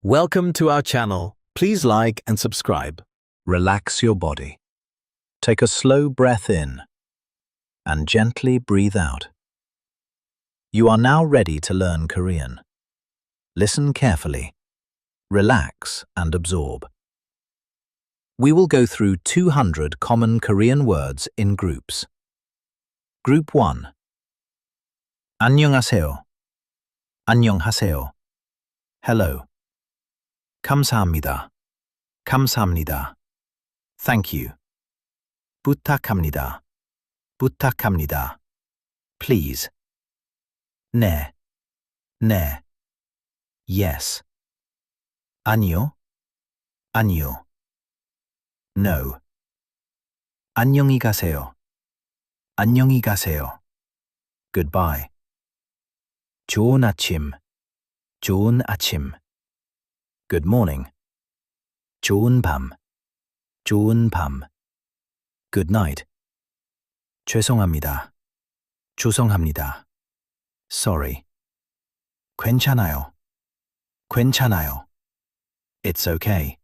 Welcome to our channel. Please like and subscribe. Relax your body. Take a slow breath in and gently breathe out. You are now ready to learn Korean. Listen carefully, relax and absorb. We will go through 200 common Korean words in groups. Group 1. 안녕하세요. 안녕하세요. Hello. 감사합니다. 감사합니다. Thank you. 부탁합니다. 부탁합니다. Please. 네. 네. Yes. 아니요. 아니요. No. 안녕히 가세요. 안녕히 가세요. Goodbye. 좋은 아침. 좋은 아침. Good morning. 좋은 밤. 좋은 밤. Good night. 죄송합니다. 죄송합니다. Sorry. 괜찮아요. 괜찮아요. It's okay.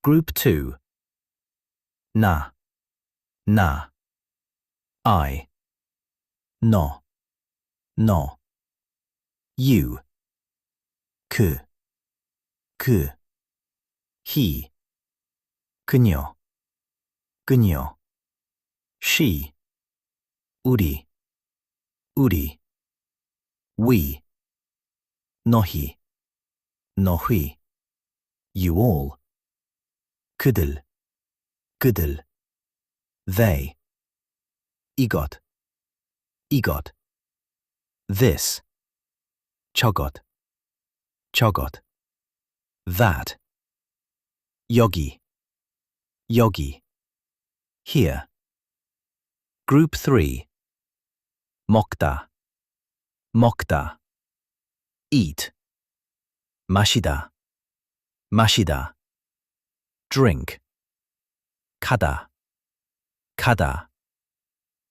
Group 2. 나. I. 너. You. 그. He. 그녀. She. 우리. We. 너희. You all. 그들. They. 이것. This. 저것. That. 여기. Here. Group 3. 먹다. Eat. 마시다. Drink. 가다.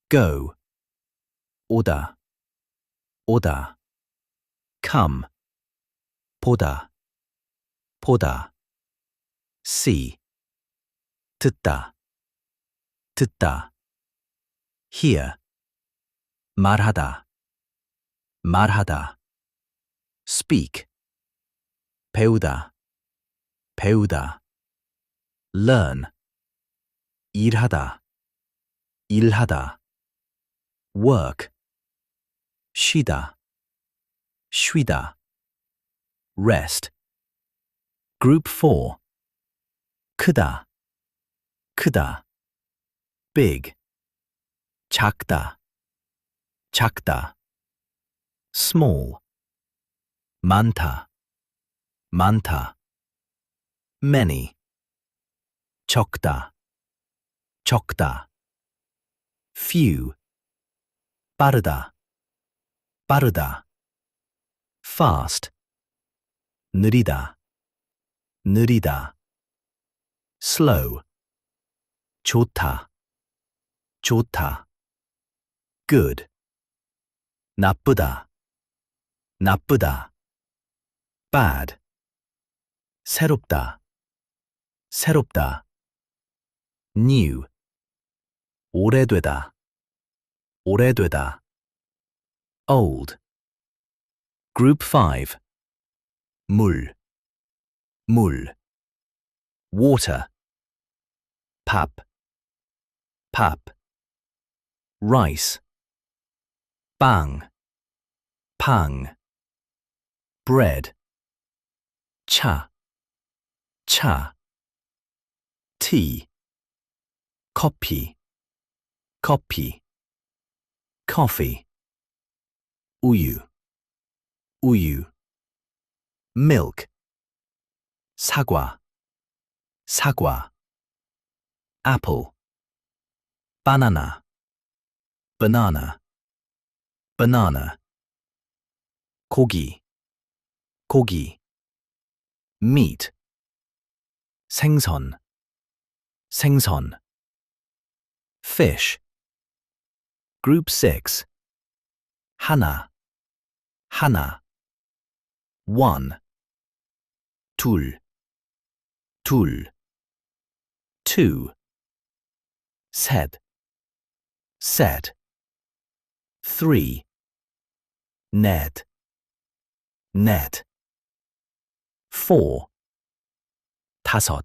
Go. 오다. Come. 보다. See. 듣다. Hear. 말하다. Speak. 배우다. Learn. 일하다. Work. 쉬다. Rest. Group 4. 크다. Big. 작다. Small. 많다. Many. 적다. Few. 빠르다. Fast. 느리다. Slow. 좋다. Good. 나쁘다. Bad. 새롭다. New. 오래되다. Old. Group 5. 물. Water. pap. Rice. 빵. Bread. 차. Tea. Coffee. 우유. Milk. 사과. Apple. Banana. 고기. Meat. 생선. Fish. Group 6. 하나. One. 둘, 둘. Two. 셋, 셋. Three. 넷, 넷. Four. 다섯,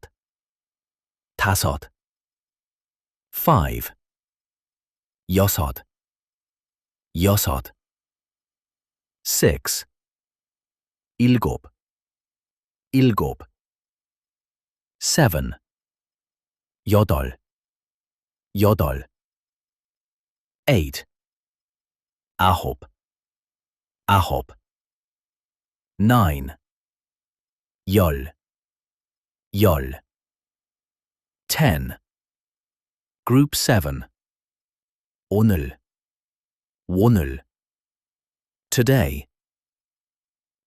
다섯. Five. 여섯, 여섯. Six. 일곱, 일곱. Seven. 여덟, 여덟. Eight. 아홉, 아홉. Nine. 열, 열. 10. Group 7. 오늘, 오늘. Today.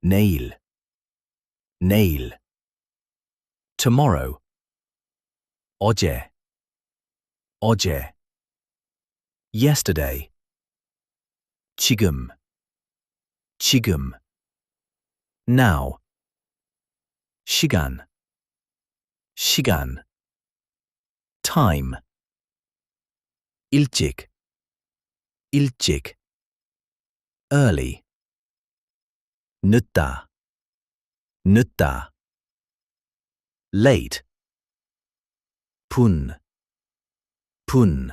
내일, 내일. Tomorrow. 어제, 어제. Yesterday. 지금, 지금. Now. 시간, 시간. Time. 일찍, 일찍. Early. 늦다, 늦다. Late. 분, 분.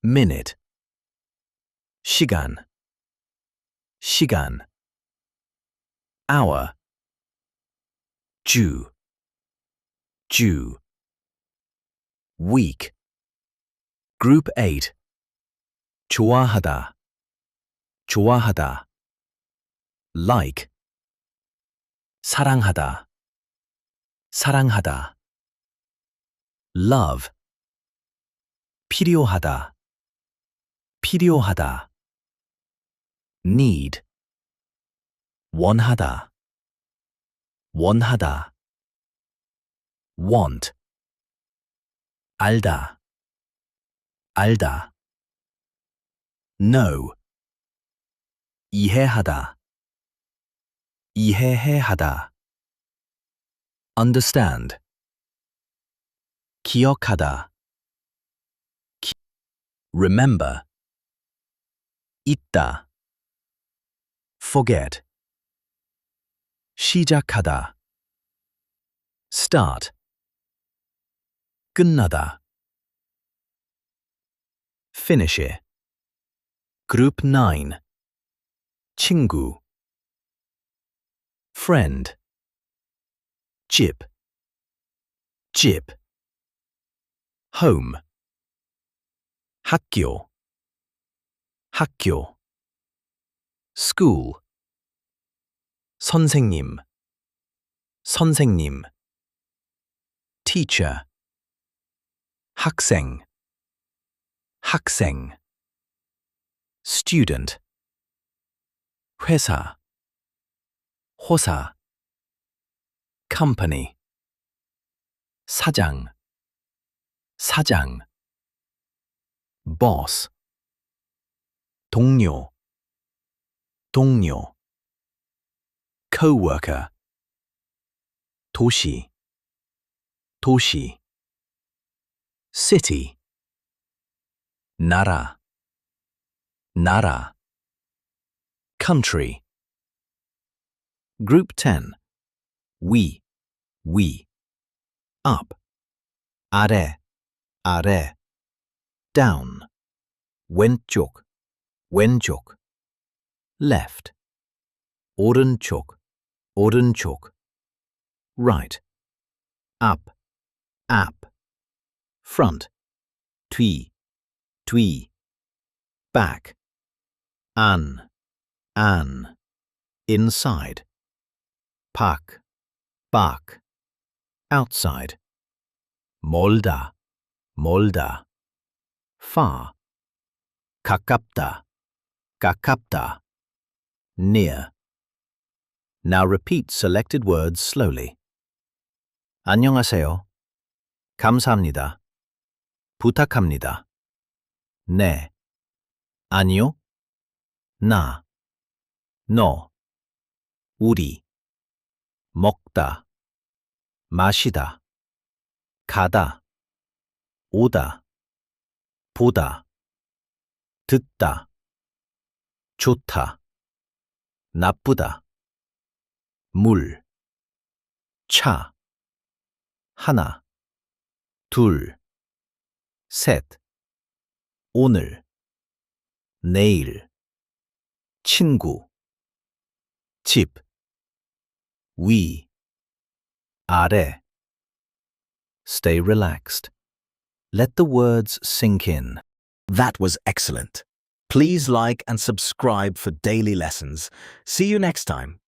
Minute. 시간, 시간. Hour. 주, 주. Week. Group 8. 좋아하다, 좋아하다. Like. 사랑하다, 사랑하다. Love. 필요하다, 필요하다. Need. 원하다, 원하다. Want. 알다, 알다. Know. 이해하다, 이해해하다. Understand. 기억하다. Remember. 있다. Forget. 시작하다. Start. 끝나다. Finish it. Group 9. 친구. Friend. 집, 집. Home. 학교, 학교. School. 선생님, 선생님. Teacher. 학생, 학생. Student. 회사, 호사. Company. 사장, 사장. Boss. 동료, 동료. Coworker. 도시, 도시. City. 나라, 나라. Country. Group 10. We, we. Up. 아래, 아래. Down. 왼쪽, 왼쪽. Left. 오른쪽, 오른쪽. Right. Up, up. Front. 뒤, 뒤. Back. 안, 안. Inside. 밖, 밖. Outside. 멀다, 멀다. Far. 가깝다, 가깝다. Near. Now repeat selected words slowly. 안녕하세요. 감사합니다. 부탁합니다. 네. 아니요. 나. 너. 우리. 먹다, 마시다, 가다, 오다, 보다, 듣다, 좋다, 나쁘다, 물, 차, 하나, 둘, 셋, 오늘, 내일, 친구, 집, 위, 아래. Stay relaxed. Let the words sink in. That was excellent. Please like and subscribe for daily lessons. See you next time.